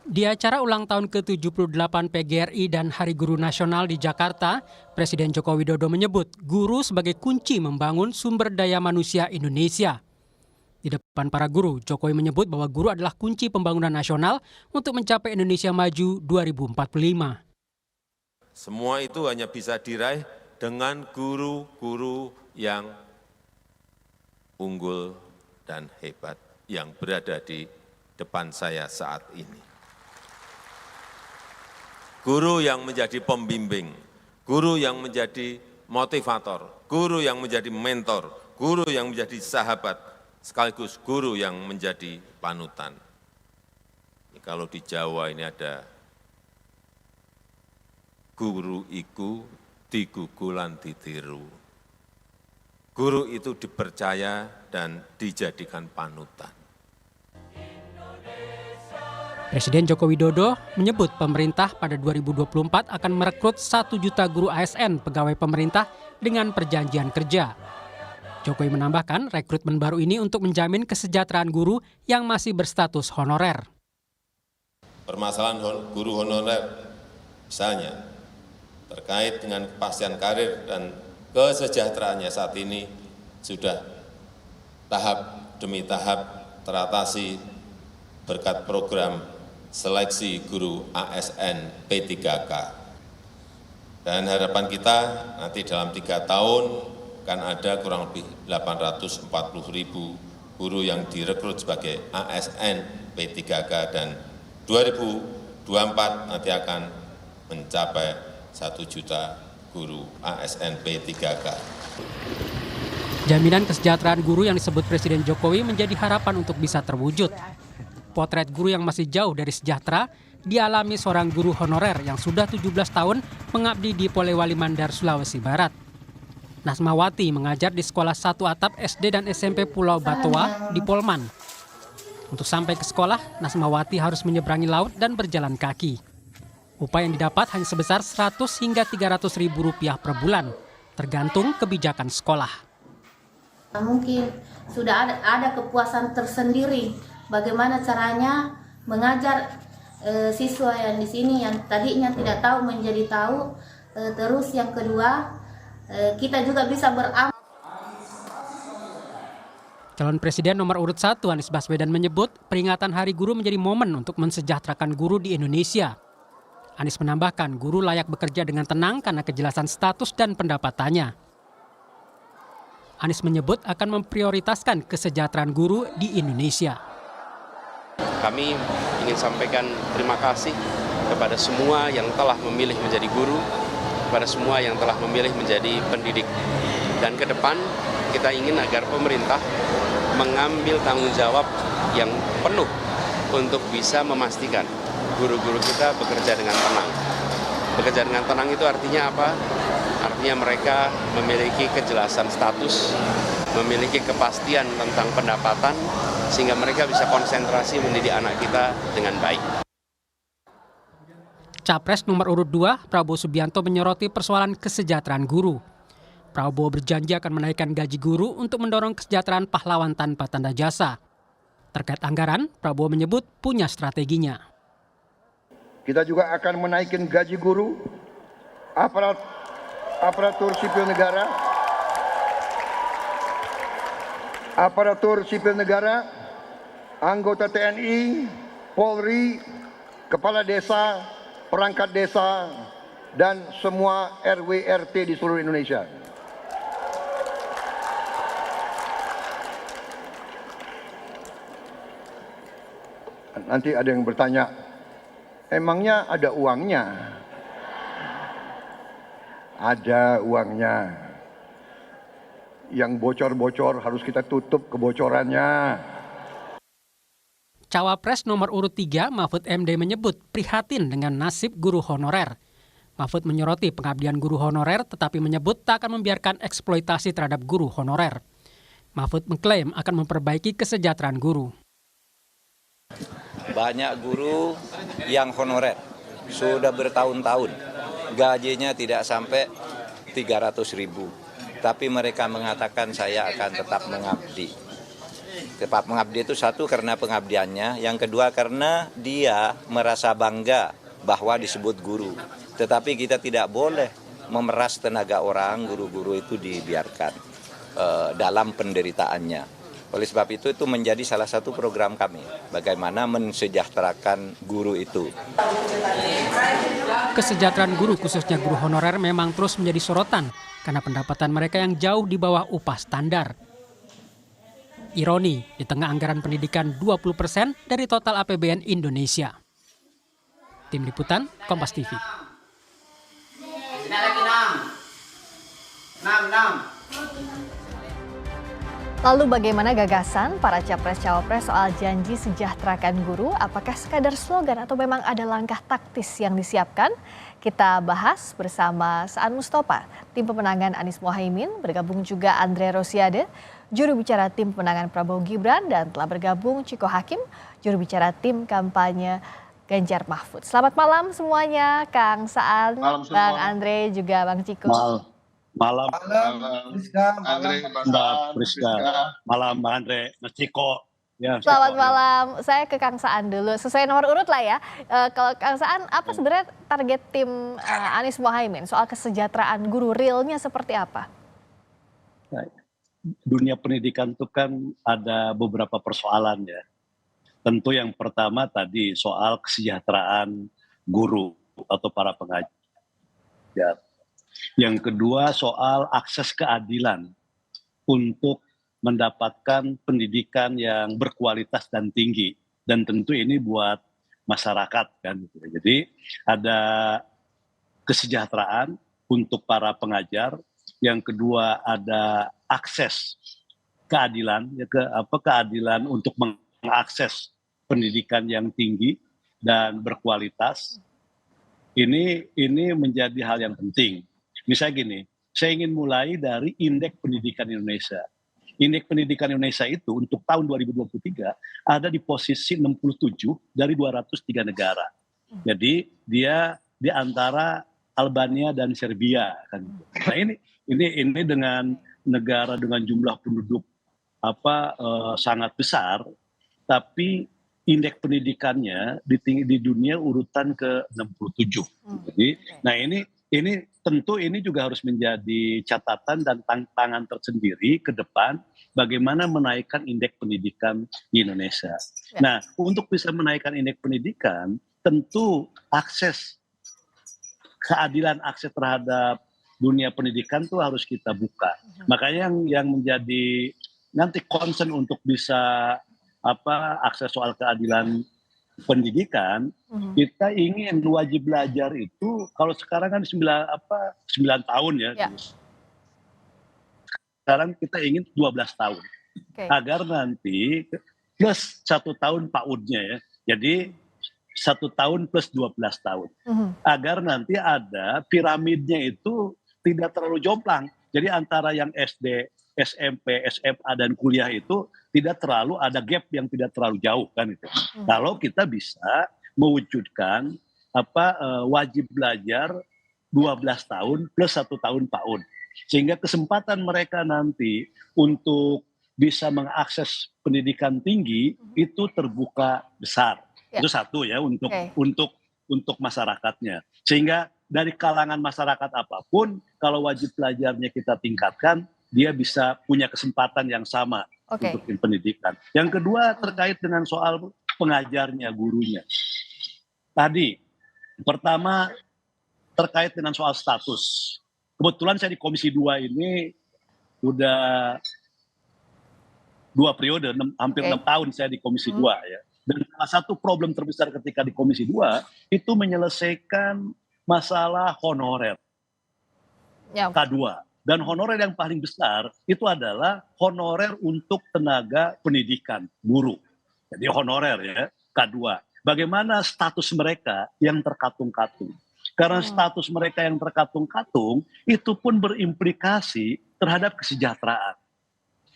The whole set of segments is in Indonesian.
Di acara ulang tahun ke-78 PGRI dan Hari Guru Nasional di Jakarta, Presiden Joko Widodo menyebut guru sebagai kunci membangun sumber daya manusia Indonesia. Di depan para guru, Jokowi menyebut bahwa guru adalah kunci pembangunan nasional untuk mencapai Indonesia Maju 2045. Semua itu hanya bisa diraih dengan guru-guru yang unggul dan hebat yang berada di depan saya saat ini. Guru yang menjadi pembimbing, guru yang menjadi motivator, guru yang menjadi mentor, guru yang menjadi sahabat, sekaligus guru yang menjadi panutan. Kalau di Jawa ini ada guru iku digugulan ditiru. Guru itu dipercaya dan dijadikan panutan. Presiden Joko Widodo menyebut pemerintah pada 2024 akan merekrut 1 juta guru ASN pegawai pemerintah dengan perjanjian kerja. Jokowi menambahkan rekrutmen baru ini untuk menjamin kesejahteraan guru yang masih berstatus honorer. Permasalahan guru honorer misalnya terkait dengan kepastian karir dan kesejahteraannya saat ini sudah tahap demi tahap teratasi berkat program seleksi guru ASN P3K. Dan harapan kita nanti dalam 3 tahun akan ada kurang lebih 840.000 guru yang direkrut sebagai ASN P3K dan 2024 nanti akan mencapai 1 juta guru ASN P3K. Jaminan kesejahteraan guru yang disebut Presiden Jokowi menjadi harapan untuk bisa terwujud. Potret guru yang masih jauh dari sejahtera dialami seorang guru honorer yang sudah 17 tahun mengabdi di Polewali Mandar, Sulawesi Barat. Nasmawati mengajar di sekolah 1 atap SD dan SMP Pulau Batoa di Polman. Untuk sampai ke sekolah, Nasmawati harus menyeberangi laut dan berjalan kaki. Upah yang didapat hanya sebesar 100 hingga 300 ribu rupiah per bulan, tergantung kebijakan sekolah. Mungkin sudah ada kepuasan tersendiri bagaimana caranya mengajar siswa yang di sini yang tadinya tidak tahu menjadi tahu. Terus yang kedua, kita juga bisa beramal. Calon Presiden nomor urut 1 Anies Baswedan menyebut peringatan Hari Guru menjadi momen untuk mensejahterakan guru di Indonesia. Anies menambahkan guru layak bekerja dengan tenang karena kejelasan status dan pendapatannya. Anies menyebut akan memprioritaskan kesejahteraan guru di Indonesia. Kami ingin sampaikan terima kasih kepada semua yang telah memilih menjadi guru, kepada semua yang telah memilih menjadi pendidik. Dan ke depan kita ingin agar pemerintah mengambil tanggung jawab yang penuh untuk bisa memastikan guru-guru kita bekerja dengan tenang. Bekerja dengan tenang itu artinya apa? Artinya mereka memiliki kejelasan status, memiliki kepastian tentang pendapatan, sehingga mereka bisa konsentrasi mendidik anak kita dengan baik. Capres nomor urut 2, Prabowo Subianto menyoroti persoalan kesejahteraan guru. Prabowo berjanji akan menaikkan gaji guru untuk mendorong kesejahteraan pahlawan tanpa tanda jasa. Terkait anggaran, Prabowo menyebut punya strateginya. Kita juga akan menaikkan gaji guru, aparatur sipil negara, anggota TNI, Polri, kepala desa, perangkat desa, dan semua RW RT di seluruh Indonesia. Nanti ada yang bertanya, emangnya ada uangnya? Ada uangnya. Yang bocor-bocor harus kita tutup kebocorannya. Cawapres nomor urut 3, Mahfud MD menyebut prihatin dengan nasib guru honorer. Mahfud menyoroti pengabdian guru honorer tetapi menyebut tak akan membiarkan eksploitasi terhadap guru honorer. Mahfud mengklaim akan memperbaiki kesejahteraan guru. Banyak guru yang honorer, sudah bertahun-tahun, gajinya tidak sampai 300.000. Tapi mereka mengatakan saya akan tetap mengabdi. Tepat mengabdi itu satu karena pengabdiannya, yang kedua karena dia merasa bangga bahwa disebut guru. Tetapi kita tidak boleh memeras tenaga orang, guru-guru itu dibiarkan dalam penderitaannya. Oleh sebab itu menjadi salah satu program kami, bagaimana mensejahterakan guru itu. Kesejahteraan guru, khususnya guru honorer, memang terus menjadi sorotan karena pendapatan mereka yang jauh di bawah upah standar. Ironi, di tengah anggaran pendidikan 20% dari total APBN Indonesia. Tim Liputan, Kompas TV. Lalu bagaimana gagasan para capres-cawapres soal janji sejahterakan guru? Apakah sekadar slogan atau memang ada langkah taktis yang disiapkan? Kita bahas bersama Saan Mustafa, tim pemenangan Anies Mohaimin, bergabung juga Andre Rosiade, juru bicara tim pemenangan Prabowo Gibran, dan telah bergabung Ciko Hakim, juru bicara tim kampanye Ganjar Mahfud. Selamat malam semuanya, Kang Saan, Bang Andre, juga Bang Ciko. Malam, Priska, Andre, Mbak Priska. Malam, Mbak Andre, Mas Ciko. Ya, Selamat malam, saya ke Kang Saan dulu. Sesuai nomor urut lah ya. Kalau Kang Saan, apa sebenarnya target tim Anies Mohaimin soal kesejahteraan guru, realnya seperti apa? Dunia pendidikan itu kan ada beberapa persoalan ya. Tentu yang pertama tadi soal kesejahteraan guru atau para pengajar. Yang kedua soal akses keadilan untuk mendapatkan pendidikan yang berkualitas dan tinggi, dan tentu ini buat masyarakat kan. Jadi ada kesejahteraan untuk para pengajar, yang kedua ada akses keadilan, keadilan untuk mengakses pendidikan yang tinggi dan berkualitas. Ini menjadi hal yang penting. Misalnya gini, saya ingin mulai dari Indeks Pendidikan Indonesia. Indeks Pendidikan Indonesia itu untuk tahun 2023 ada di posisi 67 dari 203 negara. Jadi dia di antara Albania dan Serbia kan. Nah ini dengan negara dengan jumlah penduduk sangat besar, tapi indeks pendidikannya di dunia urutan ke-67. Jadi, nah ini tentu ini juga harus menjadi catatan dan tantangan tersendiri ke depan bagaimana menaikkan indeks pendidikan di Indonesia. Ya. Nah, untuk bisa menaikkan indeks pendidikan, tentu keadilan akses terhadap dunia pendidikan itu harus kita buka. Makanya yang menjadi nanti concern untuk bisa akses soal keadilan pendidikan, kita ingin wajib belajar itu kalau sekarang kan 9 tahun ya. Sekarang kita ingin 12 tahun. Agar nanti plus 1 tahun PAUD-nya ya. Jadi 1 tahun plus 12 tahun. Agar nanti ada piramidnya itu tidak terlalu jomplang. Jadi antara yang SD, SMP, SMA dan kuliah itu tidak terlalu ada gap yang tidak terlalu jauh kan itu. Kalau kita bisa mewujudkan wajib belajar 12 tahun plus 1 tahun PAUD. Sehingga kesempatan mereka nanti untuk bisa mengakses pendidikan tinggi itu terbuka besar. Ya. Itu satu ya untuk masyarakatnya. Sehingga dari kalangan masyarakat apapun kalau wajib belajarnya kita tingkatkan, dia bisa punya kesempatan yang sama untuk pendidikan. Yang kedua terkait dengan soal pengajarnya, gurunya. Tadi, pertama terkait dengan soal status. Kebetulan saya di Komisi 2 ini udah 2 periode, hampir 6 tahun saya di Komisi 2 ya. Dan salah satu problem terbesar ketika di Komisi 2 itu menyelesaikan masalah honorer K2. Dan honorer yang paling besar itu adalah honorer untuk tenaga pendidikan, guru. Jadi honorer ya, K2. Bagaimana status mereka yang terkatung-katung. Karena status mereka yang terkatung-katung itu pun berimplikasi terhadap kesejahteraan.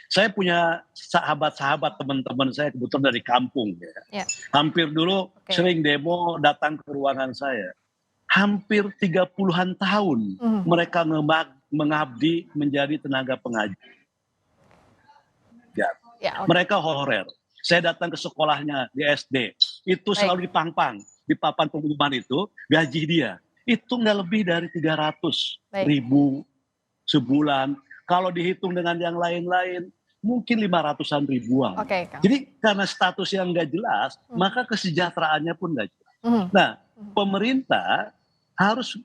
Saya punya sahabat-sahabat teman-teman saya kebetulan dari kampung. Ya. Hampir dulu sering demo datang ke ruangan saya. Hampir 30-an tahun mereka mengabdi menjadi tenaga pengajar. Ya, oke. Mereka honorer. Saya datang ke sekolahnya di SD, itu selalu dipang-pang, di papan pengumuman itu, gaji dia. Itu nggak lebih dari 300.000 sebulan. Kalau dihitung dengan yang lain-lain, mungkin 500-an ribuan. Oke, Kang. Jadi karena status yang nggak jelas, maka kesejahteraannya pun nggak jelas. Nah, pemerintah harus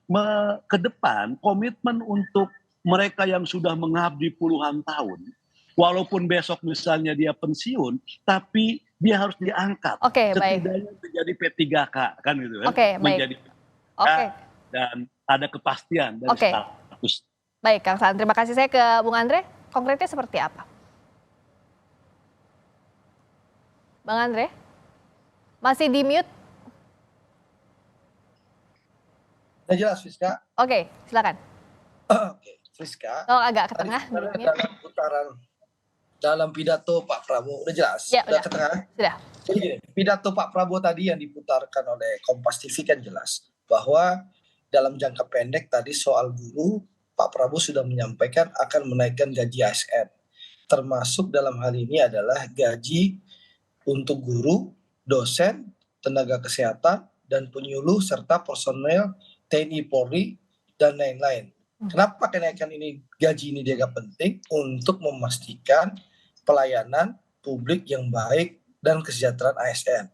ke depan komitmen untuk mereka yang sudah mengabdi puluhan tahun. Walaupun besok misalnya dia pensiun, tapi dia harus diangkat. Oke, baik. Setidaknya menjadi P3K, kan gitu kan? Oke, baik. Menjadi P3K, Oke. dan ada kepastian dari Oke. status. Baik, Kang Saan. Terima kasih. Saya ke Bung Andre. Konkretnya seperti apa? Bang Andre? Masih di mute? Udah jelas, Friska? Oke, silakan. Oke, Friska. Kalau agak ke Tadi tengah sebenarnya duduknya. dalam putaran dalam pidato Pak Prabowo udah jelas. Ya, udah. Ke tengah. Sudah. Jadi gini, pidato Pak Prabowo tadi yang diputarkan oleh Kompas TV kan jelas bahwa dalam jangka pendek tadi soal guru, Pak Prabowo sudah menyampaikan akan menaikkan gaji ASN. Termasuk dalam hal ini adalah gaji untuk guru, dosen, tenaga kesehatan, dan penyuluh serta personel TNI Polri dan lain-lain. Kenapa kenaikan ini gaji ini dianggap penting? Untuk memastikan pelayanan publik yang baik dan kesejahteraan ASN.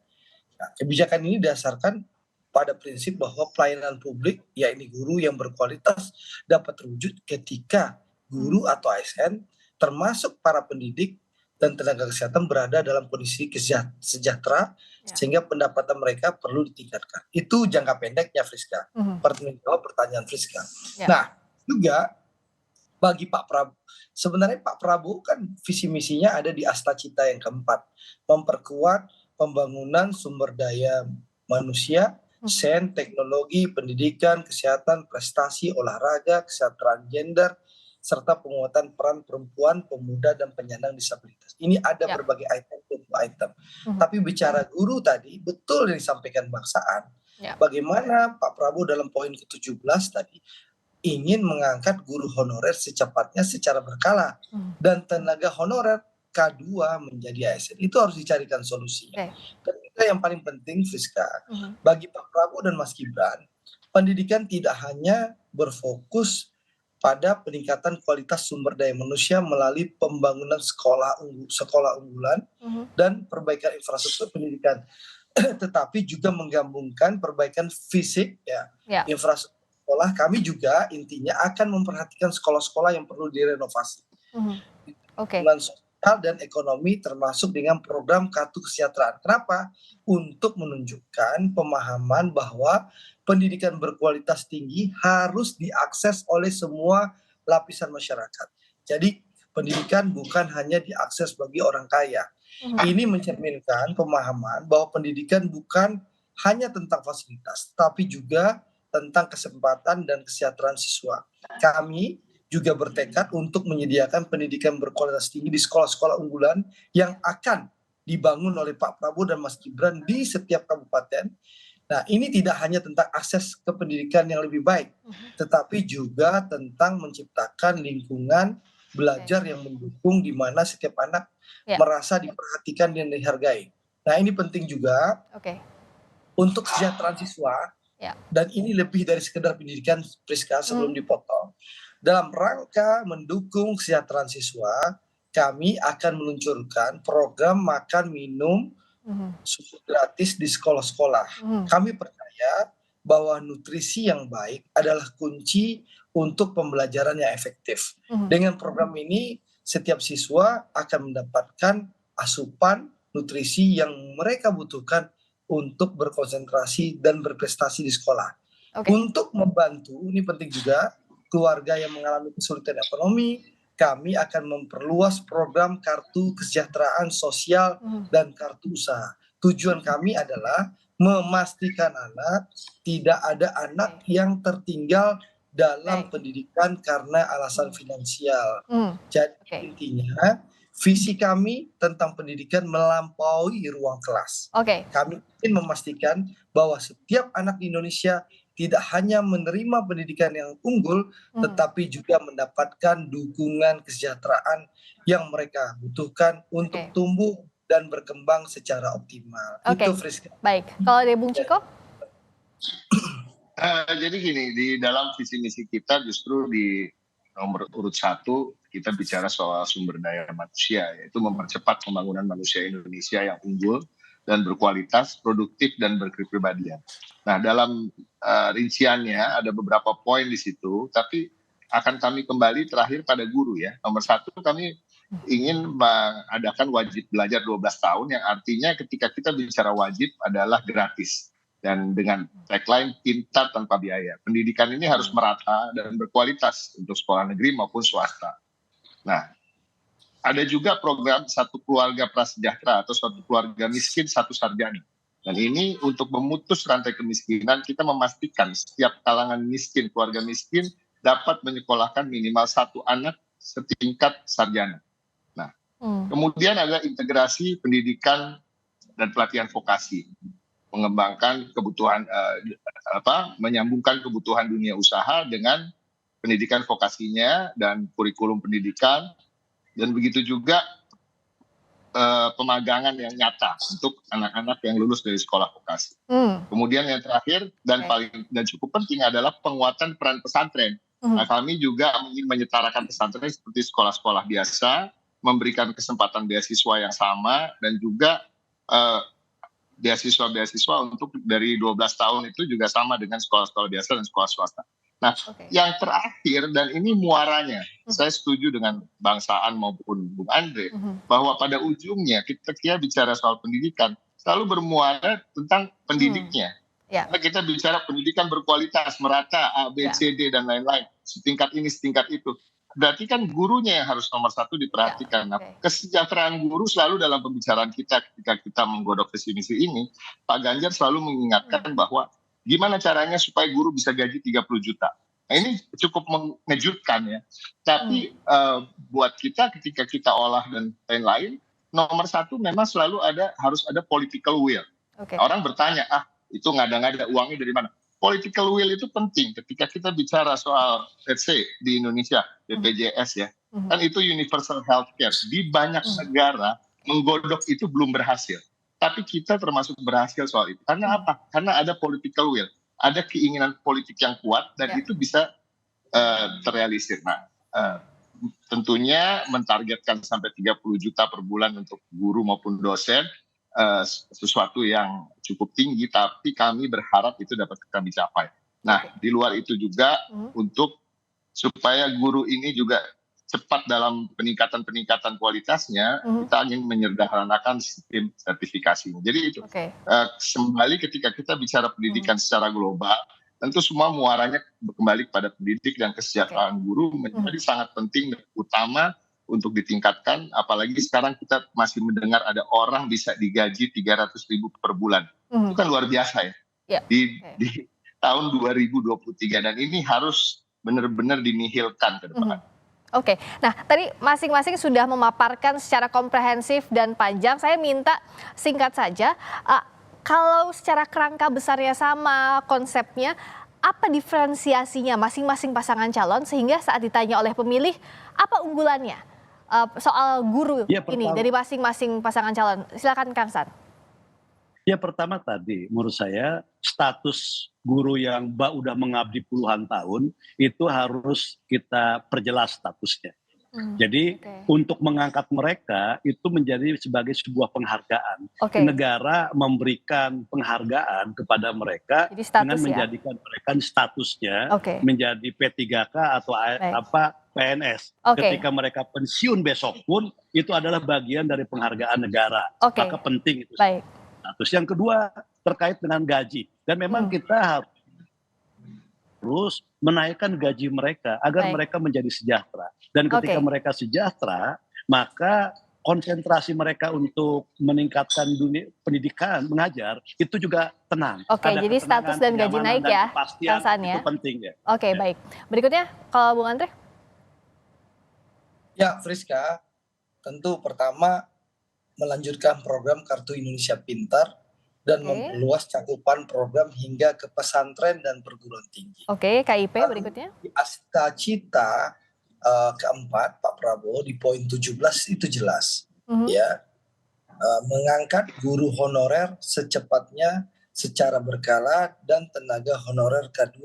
Nah, kebijakan ini didasarkan pada prinsip bahwa pelayanan publik, yakni guru yang berkualitas, dapat terwujud ketika guru atau ASN termasuk para pendidik dan tenaga kesehatan berada dalam kondisi sejahtera, sehingga pendapatan mereka perlu ditingkatkan. Itu jangka pendeknya, Friska. Pertanyaan Friska. Nah, juga bagi Pak Prabowo, sebenarnya Pak Prabowo kan visi misinya ada di Asta Cita yang keempat, memperkuat pembangunan sumber daya manusia, sains, teknologi, pendidikan, kesehatan, prestasi, olahraga, kesejahteraan gender, serta penguatan peran perempuan, pemuda, dan penyandang disabilitas. Ini ada berbagai item. Tapi bicara guru tadi, betul yang disampaikan Bang Saan, bagaimana Pak Prabowo dalam poin ke-17 tadi, ingin mengangkat guru honorer secepatnya secara berkala, dan tenaga honorer K2 menjadi ASN. Itu harus dicarikan solusinya. Dan itu yang paling penting, Friska, bagi Pak Prabowo dan Mas Gibran, pendidikan tidak hanya berfokus pada peningkatan kualitas sumber daya manusia melalui pembangunan sekolah unggulan dan perbaikan infrastruktur pendidikan, tetapi juga menggabungkan perbaikan fisik, infrastruktur sekolah. Kami juga intinya akan memperhatikan sekolah-sekolah yang perlu direnovasi. Dengan sosial dan ekonomi, termasuk dengan program kartu kesejahteraan. Kenapa? Untuk menunjukkan pemahaman bahwa pendidikan berkualitas tinggi harus diakses oleh semua lapisan masyarakat. Jadi pendidikan bukan hanya diakses bagi orang kaya. Ini mencerminkan pemahaman bahwa pendidikan bukan hanya tentang fasilitas, tapi juga tentang kesempatan dan kesejahteraan siswa. Kami juga bertekad untuk menyediakan pendidikan berkualitas tinggi di sekolah-sekolah unggulan yang akan dibangun oleh Pak Prabowo dan Mas Gibran di setiap kabupaten. Nah, ini tidak hanya tentang akses ke pendidikan yang lebih baik, tetapi juga tentang menciptakan lingkungan belajar yang mendukung, di mana setiap anak merasa diperhatikan dan dihargai. Nah, ini penting juga untuk kesejahteraan siswa. Dan ini lebih dari sekedar pendidikan, Priska, sebelum dipotong. Dalam rangka mendukung kesejahteraan siswa, kami akan meluncurkan program makan minum gratis di sekolah-sekolah. Kami percaya bahwa nutrisi yang baik adalah kunci untuk pembelajaran yang efektif. Dengan program ini, setiap siswa akan mendapatkan asupan nutrisi yang mereka butuhkan untuk berkonsentrasi dan berprestasi di sekolah. Untuk membantu, ini penting juga, keluarga yang mengalami kesulitan ekonomi, kami akan memperluas program kartu kesejahteraan sosial dan kartu usaha. Tujuan kami adalah memastikan tidak ada anak yang tertinggal dalam pendidikan karena alasan finansial. Jadi intinya, visi kami tentang pendidikan melampaui ruang kelas. Kami ingin memastikan bahwa setiap anak di Indonesia tidak hanya menerima pendidikan yang unggul, tetapi juga mendapatkan dukungan kesejahteraan yang mereka butuhkan untuk tumbuh dan berkembang secara optimal. Itu Friska. Baik, kalau dari Bung Ciko? Jadi gini, di dalam visi misi kita justru di nomor urut 1 kita bicara soal sumber daya manusia, yaitu mempercepat pembangunan manusia Indonesia yang unggul dan berkualitas, produktif dan berkepribadian. Nah, dalam rinciannya ada beberapa poin di situ, tapi akan kami kembali terakhir pada guru ya. Nomor 1 kami ingin mengadakan wajib belajar 12 tahun, yang artinya ketika kita bicara wajib adalah gratis. Dan dengan tagline pintar tanpa biaya. Pendidikan ini harus merata dan berkualitas untuk sekolah negeri maupun swasta. Nah, ada juga program Satu Keluarga Prasejahtera atau Satu Keluarga Miskin Satu Sarjana. Dan ini untuk memutus rantai kemiskinan, kita memastikan setiap kalangan miskin, keluarga miskin dapat menyekolahkan minimal 1 anak setingkat sarjana. Nah, kemudian ada integrasi pendidikan dan pelatihan vokasi. Mengembangkan kebutuhan, menyambungkan kebutuhan dunia usaha dengan pendidikan vokasinya dan kurikulum pendidikan, dan begitu juga pemagangan yang nyata untuk anak-anak yang lulus dari sekolah vokasi. Kemudian yang terakhir dan cukup penting adalah penguatan peran pesantren. Nah, kami juga ingin menyetarakan pesantren seperti sekolah-sekolah biasa, memberikan kesempatan beasiswa yang sama, dan juga beasiswa untuk dari 12 tahun itu juga sama dengan sekolah-sekolah biasa dan sekolah swasta. Nah, yang terakhir, dan ini muaranya, saya setuju dengan Bang Saan maupun Bung Andre, bahwa pada ujungnya kita bicara soal pendidikan, selalu bermuara tentang pendidiknya. Karena kita bicara pendidikan berkualitas, merata, A, B, C, D, dan lain-lain. Setingkat ini, setingkat itu. Berarti kan gurunya yang harus nomor 1 diperhatikan. Nah, kesejahteraan guru selalu dalam pembicaraan kita ketika kita menggodok visi misi ini, Pak Ganjar selalu mengingatkan bahwa gimana caranya supaya guru bisa gaji 30 juta. Nah, ini cukup mengejutkan ya. Tapi buat kita ketika kita olah dan lain-lain, nomor 1 memang selalu harus ada political will. Orang bertanya, itu ngada-ngada uangnya dari mana? Political will itu penting ketika kita bicara soal, let's say, di Indonesia, BPJS ya, kan itu universal healthcare. Di banyak negara, menggodok itu belum berhasil. Tapi kita termasuk berhasil soal itu. Karena apa? Karena ada political will. Ada keinginan politik yang kuat, dan itu bisa terrealisir. Nah, tentunya mentargetkan sampai 30 juta per bulan untuk guru maupun dosen, sesuatu yang cukup tinggi, tapi kami berharap itu dapat kami capai. Nah, di luar itu juga untuk supaya guru ini juga cepat dalam peningkatan kualitasnya, kita ingin menyederhanakan sistem sertifikasinya. Jadi itu kembali ketika kita bicara pendidikan secara global, tentu semua muaranya kembali pada pendidik dan kesejahteraan guru menjadi sangat penting dan utama untuk ditingkatkan, apalagi sekarang kita masih mendengar ada orang bisa digaji 300.000 per bulan. Itu kan luar biasa ya. Di tahun 2023, dan ini harus benar-benar dinihilkan ke depan. Nah tadi masing-masing sudah memaparkan secara komprehensif dan panjang. Saya minta singkat saja, kalau secara kerangka besarnya sama konsepnya, apa diferensiasinya masing-masing pasangan calon sehingga saat ditanya oleh pemilih, apa unggulannya? Soal guru ini dari masing-masing pasangan calon. Silakan Kang Saan. Ya, pertama tadi menurut saya status guru yang udah mengabdi puluhan tahun itu harus kita perjelas statusnya. Jadi untuk mengangkat mereka itu menjadi sebagai sebuah penghargaan. Negara memberikan penghargaan kepada mereka dengan menjadikan mereka statusnya menjadi P3K atau PNS. Ketika mereka pensiun besok pun itu adalah bagian dari penghargaan negara. Maka penting itu. Status yang kedua terkait dengan gaji, dan memang kita harus menaikkan gaji mereka agar mereka menjadi sejahtera. Dan ketika mereka sejahtera, maka konsentrasi mereka untuk meningkatkan dunia pendidikan, mengajar, itu juga tenang. Jadi status dan gaji naik ya, Kang Saan ya. Itu penting ya. Baik. Berikutnya, kalau Bung Andre? Ya, Friska, tentu pertama melanjutkan program Kartu Indonesia Pintar dan memperluas cakupan program hingga ke pesantren dan perguruan tinggi. Oke, KIP berikutnya. Cita-cita keempat Pak Prabowo di poin 17 itu jelas, ya, mengangkat guru honorer secepatnya secara berkala dan tenaga honorer K2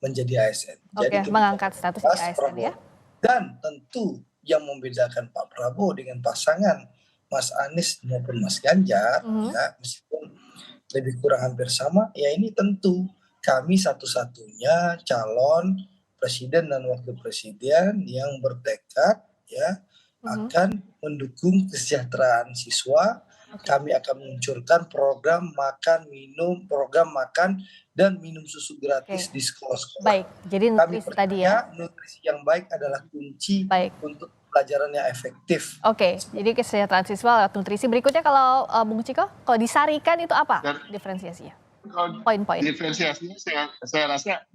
menjadi ASN. Oke, mengangkat status ASN ya. Dan tentu yang membedakan Pak Prabowo dengan pasangan Mas Anies maupun Mas Ganjar, ya, meskipun lebih kurang hampir sama, ya ini tentu kami satu-satunya calon presiden dan wakil presiden yang bertekad, ya, akan mendukung kesejahteraan siswa. Kami akan meluncurkan program makan dan minum susu gratis di sekolah-sekolah. Baik, jadi nutrisi tadi ya. Nutrisi yang baik adalah kunci untuk pelajaran yang efektif. Oke, jadi kesejahteraan siswa lewat nutrisi. Berikutnya kalau Bung Ciko, kalau disarikan itu apa diferensiasinya? Poin-poin. Diferensiasinya saya rasa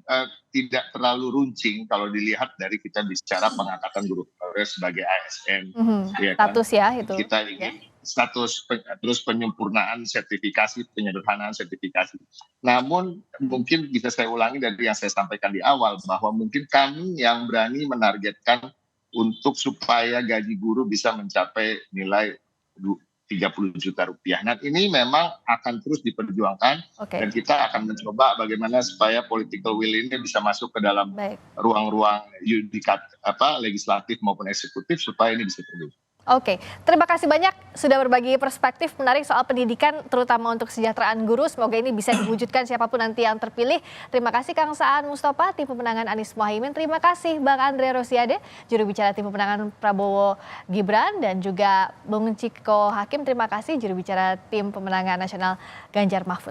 tidak terlalu runcing kalau dilihat dari kita bicara pengangkatan guru honorer sebagai ASN. Ya kan? Status ya itu. Kita ingin status terus penyempurnaan sertifikasi, penyederhanaan sertifikasi. Namun mungkin bisa saya ulangi dari yang saya sampaikan di awal bahwa mungkin kami yang berani menargetkan untuk supaya gaji guru bisa mencapai nilai 30 juta rupiah. Nah ini memang akan terus diperjuangkan dan kita akan mencoba bagaimana supaya political will ini bisa masuk ke dalam ruang-ruang legislatif maupun eksekutif supaya ini bisa terwujud. Oke, terima kasih banyak sudah berbagi perspektif menarik soal pendidikan terutama untuk kesejahteraan guru. Semoga ini bisa diwujudkan siapapun nanti yang terpilih. Terima kasih Kang Saan Mustafa, tim pemenangan Anies Mohaimin. Terima kasih Bang Andre Rosiade, juru bicara tim pemenangan Prabowo Gibran, dan juga Bung Ciko Hakim. Terima kasih juru bicara tim pemenangan nasional Ganjar Mahfud.